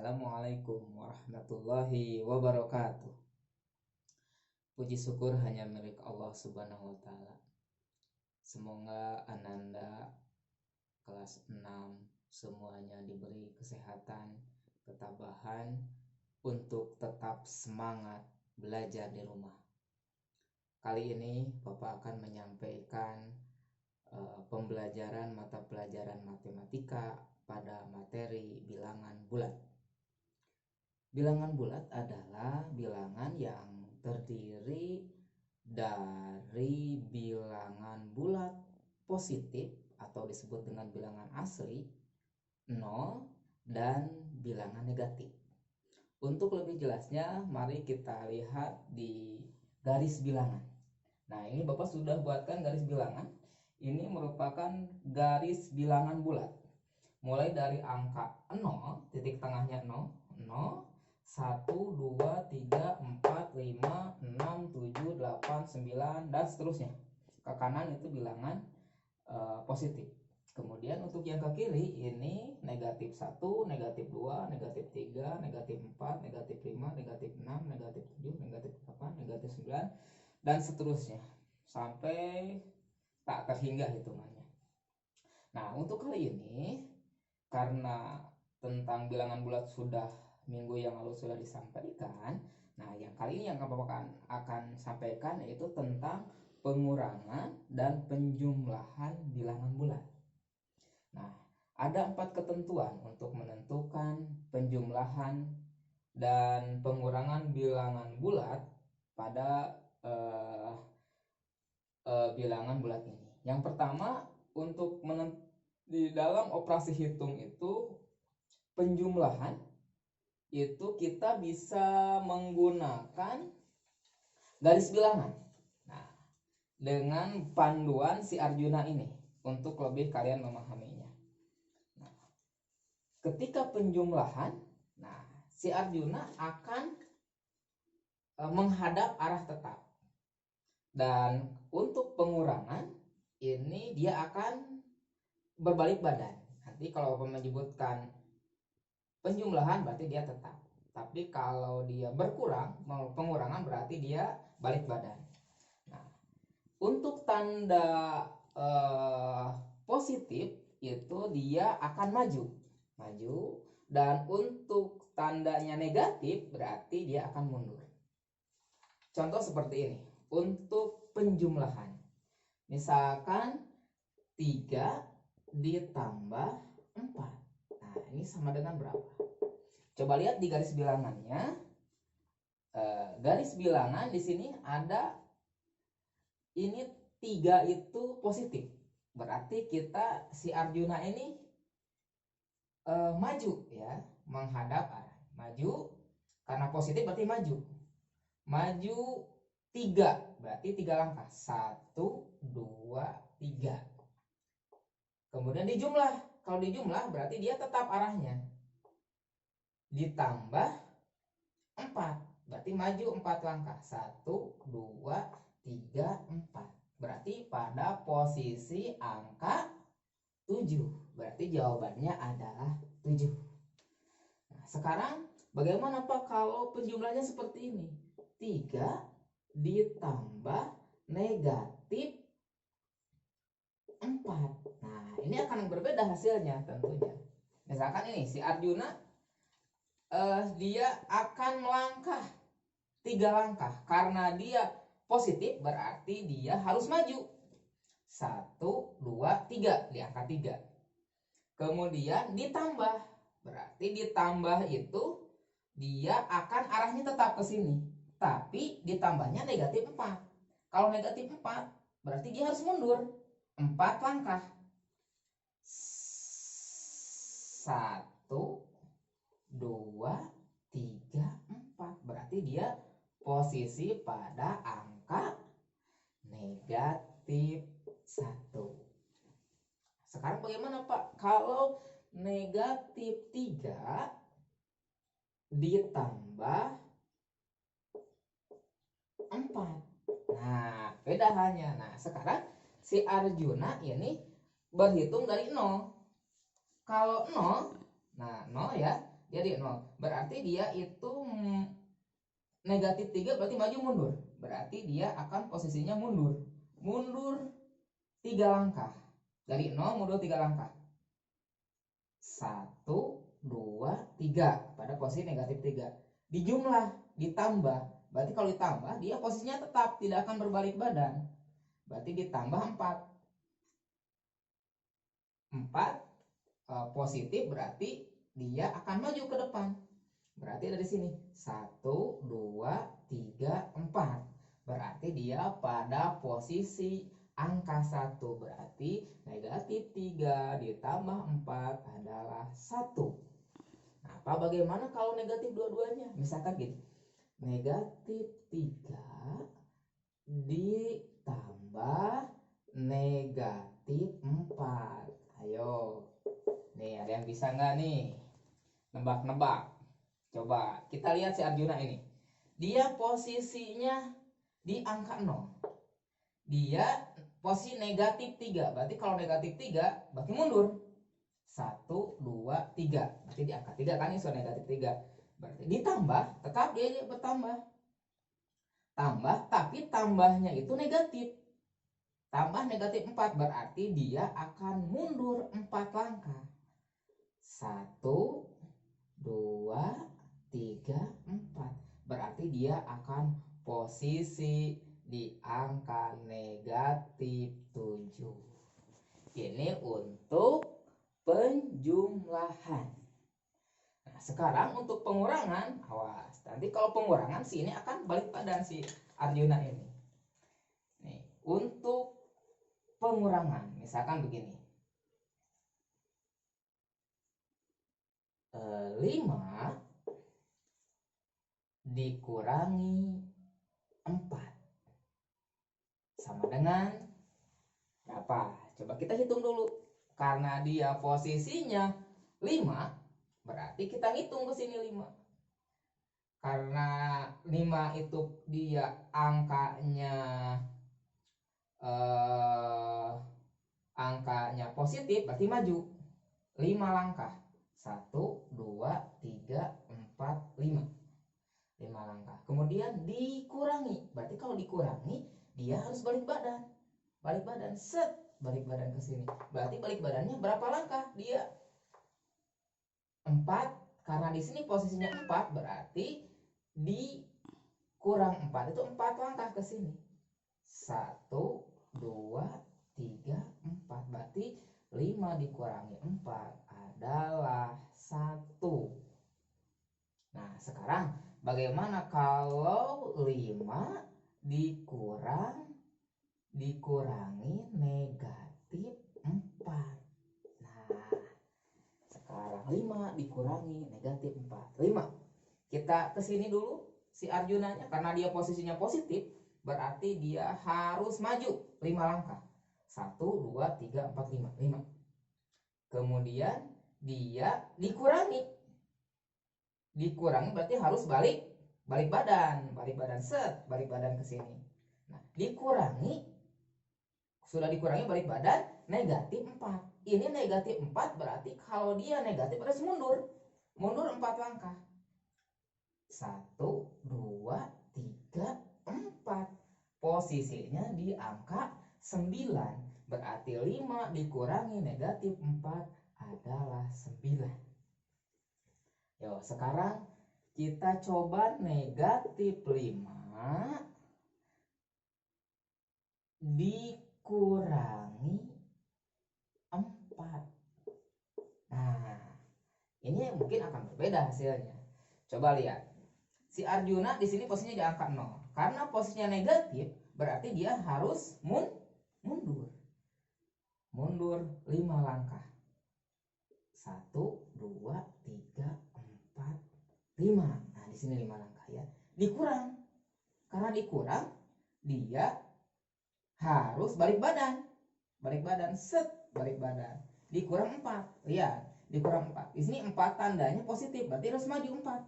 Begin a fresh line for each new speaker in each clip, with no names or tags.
Assalamualaikum warahmatullahi wabarakatuh. Puji syukur hanya milik Allah Subhanahu wa Ta'ala. Semoga Ananda kelas 6 semuanya diberi kesehatan, ketabahan untuk tetap semangat belajar di rumah. Kali ini Bapak akan menyampaikan pembelajaran mata pelajaran matematika pada materi bilangan bulat. Bilangan bulat adalah bilangan yang terdiri dari bilangan bulat positif atau disebut dengan bilangan asli, 0, dan bilangan negatif. Untuk lebih jelasnya, mari kita lihat di garis bilangan. Nah, ini Bapak sudah buatkan garis bilangan. Ini merupakan garis bilangan bulat. Mulai dari angka 0, titik tengahnya 0, 0, 1, 2, 3, 4, 5, 6, 7, 8, 9, dan seterusnya. Ke kanan itu bilangan positif. Kemudian untuk yang ke kiri ini negatif 1, negatif 2, negatif 3, negatif 4, negatif 5, negatif 6, negatif 7, negatif 8, negatif 9, dan seterusnya. Sampai tak terhingga hitungannya. Nah, untuk kali ini karena tentang bilangan bulat sudah minggu yang lalu sudah disampaikan. Nah, yang kali ini yang akan sampaikan yaitu tentang pengurangan dan penjumlahan bilangan bulat. Nah, ada 4 ketentuan untuk menentukan penjumlahan dan pengurangan bilangan bulat pada bilangan bulat ini. Yang pertama, untuk di dalam operasi hitung itu penjumlahan itu kita bisa menggunakan garis bilangan. Nah, dengan panduan si Arjuna ini untuk lebih kalian memahaminya. Nah, ketika penjumlahan, nah si Arjuna akan menghadap arah tetap. Dan untuk pengurangan ini dia akan berbalik badan. Nanti kalau menyebutkan penjumlahan berarti dia tetap. Tapi kalau dia berkurang, pengurangan berarti dia balik badan. Nah, untuk tanda positif itu dia akan maju. Dan untuk tandanya negatif berarti dia akan mundur. Contoh seperti ini. Untuk penjumlahan. Misalkan 3 ditambah 4. Nah, ini sama dengan berapa? Coba lihat di garis bilangannya. Garis bilangan di sini ada ini 3 itu positif. Berarti kita si Arjuna ini maju ya, menghadap arah. Maju karena positif berarti maju. Maju 3 berarti 3 langkah. 1, 2, 3. Kemudian dijumlah. Kalau dijumlah berarti dia tetap arahnya. Ditambah 4. Berarti maju 4 langkah. 1, 2, 3, 4. Berarti pada posisi angka 7. Berarti jawabannya adalah 7. Nah, sekarang bagaimana Pak kalau penjumlahnya seperti ini? 3 ditambah negatif 4. Nah, ini akan berbeda hasilnya tentunya. Misalkan ini si Arjuna dia akan melangkah 3 langkah. Karena dia positif berarti dia harus maju 1, 2, 3 di angka 3. Kemudian ditambah. Berarti ditambah itu dia akan arahnya tetap ke sini. Tapi ditambahnya negatif 4. Kalau negatif 4 berarti dia harus mundur 4 langkah. 1, 2, 3, 4. Berarti dia posisi pada angka negatif 1. Sekarang bagaimana Pak kalau negatif 3 ditambah 4? Nah, beda halnya. Nah, sekarang si Arjuna ini berhitung dari 0. Kalau 0, nah 0 ya, jadi 0. Berarti dia itu negatif 3 berarti maju mundur. Berarti dia akan posisinya mundur. Mundur 3 langkah. Dari 0 mundur 3 langkah. 1, 2, 3 pada posisi negatif 3. Dijumlah, ditambah. Berarti kalau ditambah dia posisinya tetap, tidak akan berbalik badan. Berarti ditambah 4. 4 positif berarti dia akan maju ke depan. Berarti dari sini 1, 2, 3, 4. Berarti dia pada posisi angka 1. Berarti negatif 3 ditambah 4 adalah 1. Nah, bagaimana kalau negatif dua-duanya? Misalkan gini, negatif 3 ditambah negatif 4. Ayo, nih ada yang bisa nggak nih nebak-nebak? Coba kita lihat si Arjuna ini. Dia posisinya di angka 0. Dia posisi negatif 3. Berarti kalau negatif 3 berarti mundur. 1, 2, 3. Berarti di angka 3 kan ini sudah negatif 3. Berarti ditambah, tetap dia bertambah. Tambah, tapi tambahnya itu negatif. Tambah negatif 4 berarti dia akan mundur 4 langkah. 1, 2, 3, 4. Berarti dia akan posisi di angka negatif 7. Ini untuk penjumlahan. Nah, sekarang untuk pengurangan, awas. Nanti kalau pengurangan sih ini akan balik badan si Arjuna ini. Nih, untuk pengurangan, misalkan begini. 5 dikurangi 4 sama dengan berapa? Coba kita hitung dulu. Karena dia posisinya 5, berarti kita hitung ke sini 5. Karena 5 itu dia angkanya positif, berarti maju 5 langkah. 1, 2, 3, 4, 5. 5 langkah. Kemudian dikurangi. Berarti kalau dikurangi dia harus balik badan. Balik badan, set, balik badan ke sini. Berarti balik badannya berapa langkah? Dia 4. Karena di sini posisinya 4, berarti dikurang 4 itu 4 langkah ke sini. 1, 2, 3, 4. Berarti 5 dikurangi 4 adalah 1. Nah, sekarang bagaimana kalau 5 dikurangi negatif 4? Nah, sekarang 5 dikurangi negatif 4. 5. Kita kesini dulu si Arjunanya. Karena dia posisinya positif, berarti dia harus maju 5 langkah. 1, 2, 3, 4, 5. 5. Kemudian dia dikurangi berarti harus balik badan, set, balik badan ke sini. Nah, sudah dikurangi balik badan negatif 4. Ini negatif 4 berarti kalau dia negatif harus mundur 4 langkah. 1, 2, 3, 4. Posisinya di angka 9. Berarti 5 dikurangi negatif 4 adalah 9. Yo, sekarang kita coba negatif 5 dikurangi 4. Nah, ini mungkin akan berbeda hasilnya. Coba lihat. Si Arjuna di sini posisinya di angka 0. Karena posisinya negatif, berarti dia harus mundur 5 langkah. 1, 2, 3, 4, 5. Nah, di sini 5 langkah ya. Dikurang. Karena dikurang, dia harus balik badan, set, balik badan. Dikurang 4. Lihat, dikurang 4. Di sini 4 tandanya positif, berarti harus maju 4.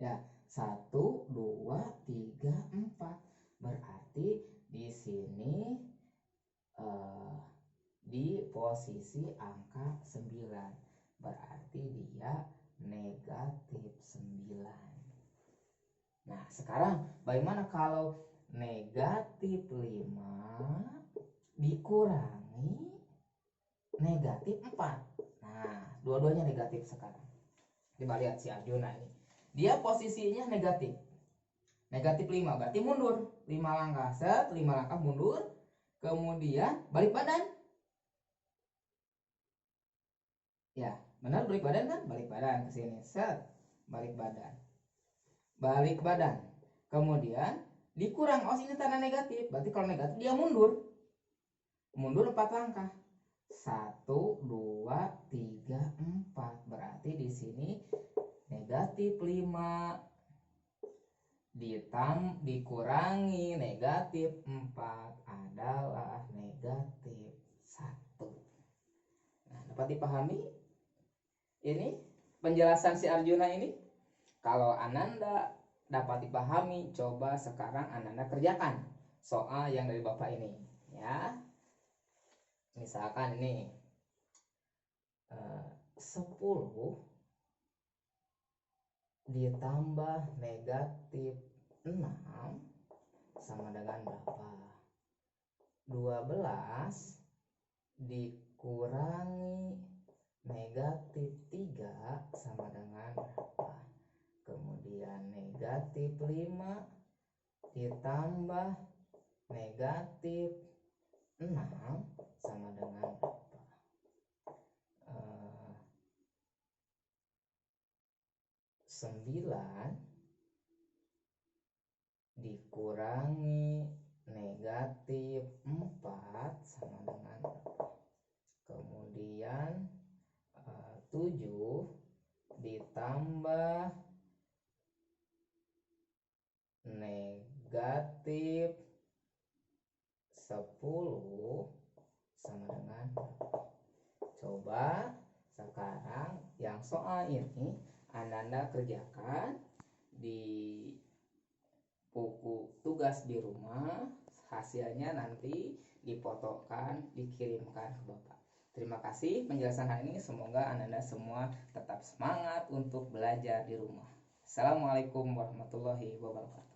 Ya, 1, 2, 3, 4. Berarti di sini di posisi angka 9. berarti dia negatif 9. Nah sekarang bagaimana kalau negatif 5 dikurangi negatif 4? Nah dua-duanya negatif sekarang. Coba lihat si Arjuna ini, dia posisinya negatif 5, berarti mundur 5 langkah, 5 langkah mundur, kemudian balik badan. Ya benar, balik badan kan, balik badan ke sini, balik badan, kemudian dikurang, ini tanda negatif, berarti kalau negatif dia mundur 4 langkah, 1, 2, 3, 4, berarti di sini negatif 5 dikurangi negatif 4 adalah negatif 1. Nah, dapat dipahami ini penjelasan si Arjuna ini? Kalau Ananda dapat dipahami, coba sekarang Ananda kerjakan soal yang dari Bapak ini ya. Misalkan ini 10 ditambah negatif 6 sama dengan berapa? 12 dikurangi negatif 3 sama dengan berapa? Kemudian negatif 5 ditambah negatif 6 sama dengan berapa? 9 dikurangi negatif 4 sama dengan berapa? Kemudian 7 ditambah negatif 10 sama dengan berapa? Coba sekarang yang soal ini Ananda kerjakan di buku tugas di rumah, hasilnya nanti difotokan, dikirimkan ke Bapak. Terima kasih penjelasan hari ini, semoga Ananda semua tetap semangat untuk belajar di rumah. Assalamualaikum warahmatullahi wabarakatuh.